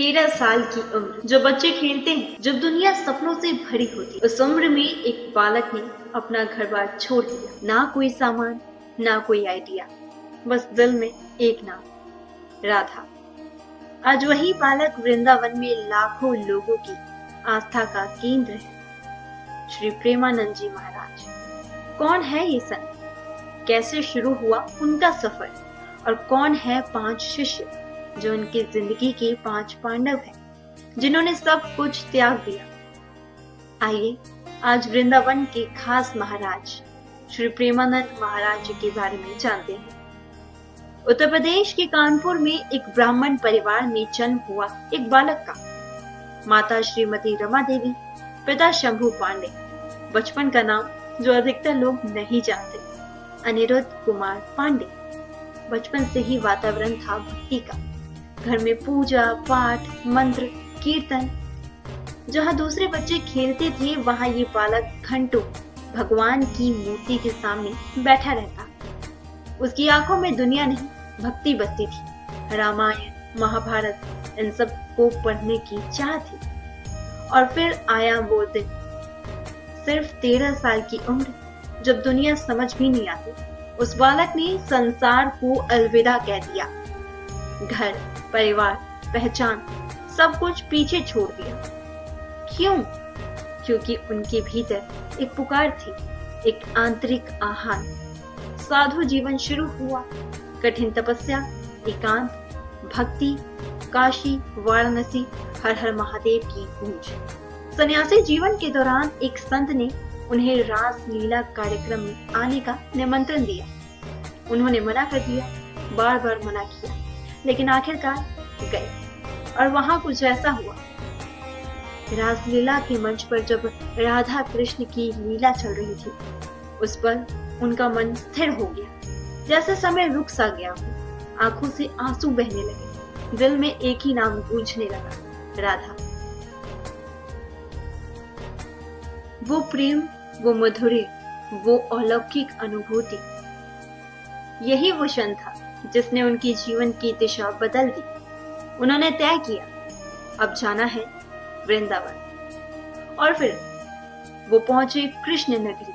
13 साल की उम्र, जो बच्चे खेलते हैं, जब दुनिया सपनों से भरी होती है, उस उम्र में एक बालक ने अपना घर बार छोड़ दिया। ना कोई सामान, ना कोई आइडिया, बस दिल में एक नाम, राधा। आज वही बालक वृंदावन में लाखों लोगों की आस्था का केंद्र है। श्री प्रेमानंद जी महाराज कौन है ये संत? कैसे शुरू हुआ उनका सफर? और कौन है 5 शिष्य जो उनकी जिंदगी के 5 पांडव हैं, जिन्होंने सब कुछ त्याग दिया? आइए आज वृंदावन के खास महाराज श्री प्रेमानंद महाराज जी के बारे में जानते हैं। उत्तर प्रदेश के कानपुर में एक ब्राह्मण परिवार में जन्म हुआ एक बालक का। माता श्रीमती रमा देवी, पिता शंभू पांडे। बचपन का नाम जो अधिकतर लोग नहीं जानते, अनिरुद्ध कुमार पांडे। बचपन से ही वातावरण था भक्ति का। घर में पूजा पाठ, मंत्र, कीर्तन। जहाँ दूसरे बच्चे खेलते थे, वहाँ ये बालक घंटों भगवान की मूर्ति के सामने बैठा रहता। उसकी आंखों में दुनिया नहीं, भक्ति बसती थी। रामायण, महाभारत, इन सब को पढ़ने की चाह थी। और फिर आया वो दिन, सिर्फ 13 साल की उम्र, जब दुनिया समझ भी नहीं आती, उस बालक ने संसार को अलविदा कह दिया। घर, परिवार, पहचान, सब कुछ पीछे छोड़ दिया। क्यों? क्योंकि उनके भीतर एक पुकार थी, एक आंतरिक आह्वान। साधु जीवन शुरू हुआ। कठिन तपस्या, एकांत, भक्ति, काशी, वाराणसी, हर हर महादेव की गूंज। सन्यासी जीवन के दौरान एक संत ने उन्हें रास लीला कार्यक्रम में आने का निमंत्रण दिया। उन्होंने मना कर दिया, बार बार मना किया, लेकिन आखिरकार गए। और वहां कुछ ऐसा हुआ। रासलीला के मंच पर जब राधा कृष्ण की लीला चल रही थी, उस पर उनका मन स्थिर हो गया, जैसे समय रुक सा गया हो। आंखों से आंसू बहने लगे, दिल में एक ही नाम गूंजने लगा, राधा। वो प्रेम, वो मधुर्य, वो अलौकिक अनुभूति, यही वो क्षण था जिसने उनके जीवन की दिशा बदल दी। उन्होंने तय किया, अब जाना है वृंदावन। और फिर वो पहुंचे कृष्ण नगरी,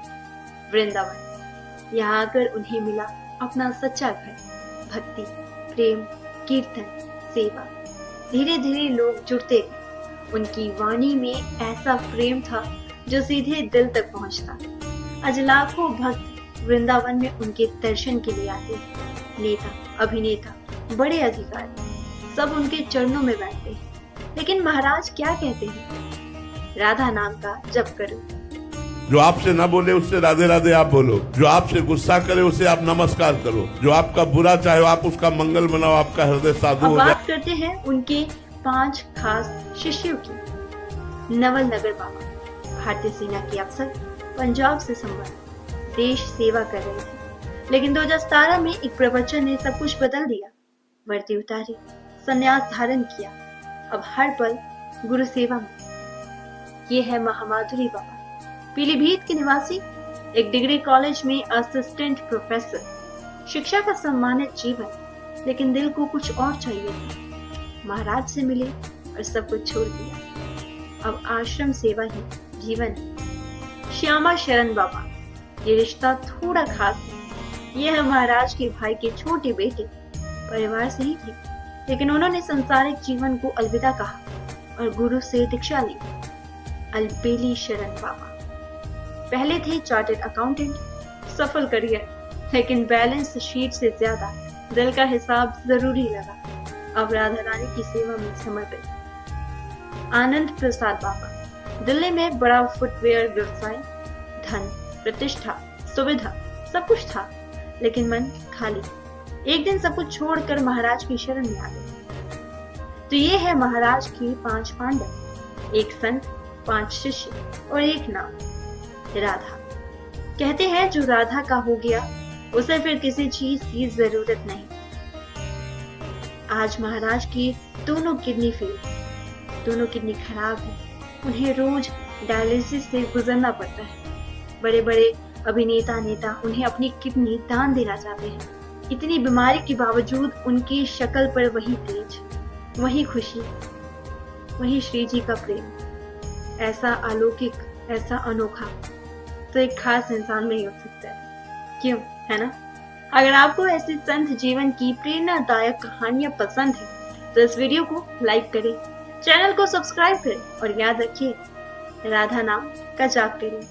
वृंदावन। यहाँ आकर उन्हें मिला अपना सच्चा घर, भक्ति, प्रेम, कीर्तन, सेवा। धीरे धीरे लोग जुड़ते गए। उनकी वाणी में ऐसा प्रेम था जो सीधे दिल तक पहुंचता। आज लाखों भक्त वृंदावन में उनके दर्शन के लिए आते हैं। नेता, अभिनेता, बड़े अधिकारी, सब उनके चरणों में बैठते हैं। लेकिन महाराज क्या कहते हैं? राधा नाम का जप करो। जो आपसे ना बोले उससे राधे राधे आप बोलो। जो आपसे गुस्सा करे उसे आप नमस्कार करो। जो आपका बुरा चाहे आप उसका मंगल मनाओ, आपका हृदय साधु हो जाए। बात करते हैं उनके 5 खास शिष्यों की। नवल नगर बाबा, भारतीय सेना के अफसर, पंजाब से संबंध, देश सेवा कर रहे थे। लेकिन 2017 में एक प्रवचन ने सब कुछ बदल दिया। वर्दी उतारी, संन्यास धारण किया, अब हर पल गुरु सेवा में। ये है महामाधुरी बाबा, पीलीभीत के निवासी, एक डिग्री कॉलेज में असिस्टेंट प्रोफेसर। शिक्षा का सम्मानित जीवन, लेकिन दिल को कुछ और चाहिए था। महाराज से मिले और सब कुछ छोड़ दिया। अब आश्रम सेवा ही जीवन है। श्यामा शरण बाबा, ये रिश्ता थोड़ा खास है। ये है महाराज के भाई के छोटे बेटे। परिवार से ही थे, लेकिन उन्होंने सांसारिक जीवन को अलविदा कहा और गुरु से दीक्षा ली। अलबेली शरण बाबा पहले थे चार्टर्ड अकाउंटेंट, सफल करियर, लेकिन बैलेंस शीट से ज्यादा दिल का हिसाब जरूरी लगा। अब राधा रानी की सेवा में समर्पित। आनंद प्रसाद बाबा, दिल्ली में बड़ा फुटवेयर व्यवसाय, धन, प्रतिष्ठा, सुविधा, सब कुछ था, लेकिन मन खाली। एक दिन सब कुछ छोड़कर महाराज की शरण में आ गए। तो ये है महाराज के 5 पांडव, एक संत, 5 शिष्य और एक नाम, राधा। कहते हैं जो राधा का हो गया, उसे फिर किसी चीज की जरूरत नहीं। आज महाराज की दोनों किडनी फेल, दोनों किडनी खराब है। उन्हें रोज डायलिसिस से गुजरना पड़ता है। बड़े बड़े अभिनेता, नेता उन्हें अपनी किडनी दान देना चाहते हैं। इतनी बीमारी के बावजूद उनकी शक्ल पर वही तेज, वही खुशी, वहीं श्री जी का प्रेम ऐसा अलौकिक, ऐसा अनोखा तो एक खास इंसान में ही हो सकता है, क्यों, है ना? अगर आपको ऐसी संत जीवन की प्रेरणादायक कहानियां पसंद है तो इस वीडियो को लाइक करें, चैनल को सब्सक्राइब करें और याद रखिए, राधा नाम का जाप करें।